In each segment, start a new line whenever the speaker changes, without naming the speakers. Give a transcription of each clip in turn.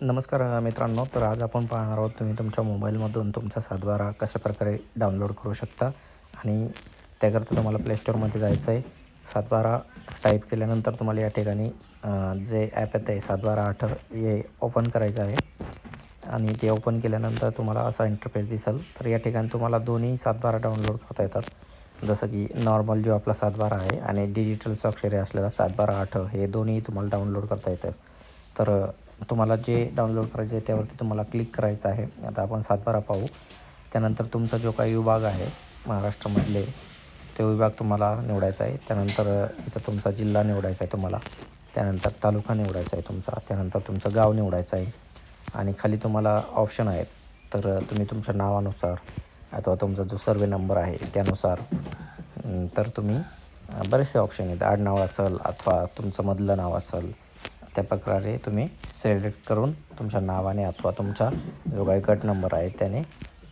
नमस्कार मित्रांनो. तर आज आपण पाहणार आहोत तुम्ही तुमच्या मोबाईलमधून तुमचा सातबारा कशाप्रकारे डाउनलोड करू शकता. आणि त्याकरता तुम्हाला प्ले स्टोअरमध्ये जायचं आहे. सातबारा टाईप केल्यानंतर तुम्हाला या ठिकाणी जे ॲप येतं आहे सातबारा 8 हे ओपन करायचं आहे. आणि ते ओपन केल्यानंतर तुम्हाला असा इंटरफेस दिसेल. तर या ठिकाणी तुम्हाला दोन्ही सातबारा डाउनलोड करता येतात. जसं की नॉर्मल जो आपला सातबारा आहे आणि डिजिटल स्वाक्षरी असलेला सातबारा 8 हे दोन्ही तुम्हाला डाउनलोड करता येतं. तर तुम्हाला जे डाउनलोड करायचे आहे त्यावरती तुम्हाला क्लिक करायचं आहे. आता आपण सातबारा पाहू. त्यानंतर तुमचा जो काही विभाग आहे महाराष्ट्रामधले तो विभाग तुम्हाला निवडायचा आहे. त्यानंतर इथं तुमचा जिल्हा निवडायचा आहे तुम्हाला. त्यानंतर तालुका निवडायचा आहे तुमचा. त्यानंतर तुमचं गाव निवडायचं आहे. आणि खाली तुम्हाला ऑप्शन आहेत. तर तुम्ही तुमच्या नावानुसार अथवा तुमचा जो सर्वे नंबर आहे त्यानुसार तर तुम्ही बरेचसे ऑप्शन आहेत. आडनाव असेल अथवा तुमचं मधलं नाव असेल त्या प्रकारे तुम्ही सिलेक्ट करून तुमच्या नावाने अथवा तुमचा जो काही गट नंबर आहे त्याने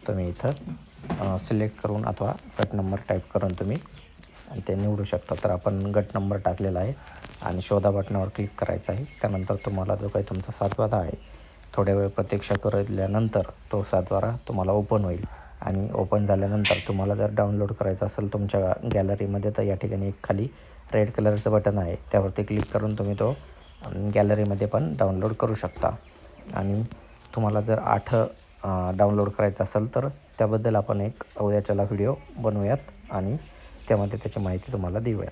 तुम्ही इथं सिलेक्ट करून अथवा गट नंबर टाईप करून तुम्ही ते निवडू शकता. तर आपण गट नंबर टाकलेला आहे आणि शोधा बटनावर क्लिक करायचं आहे. त्यानंतर तुम्हाला जो काही तुमचा सातबारा आहे थोड्या वेळ प्रतीक्षा केल्यानंतर तो सातबारा तुम्हाला ओपन होईल. आणि ओपन झाल्यानंतर तुम्हाला जर डाउनलोड करायचं असेल तुमच्या गॅलरीमध्ये तर या ठिकाणी एक खाली रेड कलरचं बटन आहे त्यावरती क्लिक करून तुम्ही तो गॅलरीमध्ये पण डाउनलोड करू शकता. आणि तुम्हाला जर 8 डाउनलोड करायचं असेल तर त्याबद्दल आपण एक उद्याच्याला व्हिडिओ बनवूयात आणि त्यामध्ये त्याची माहिती तुम्हाला देऊयात.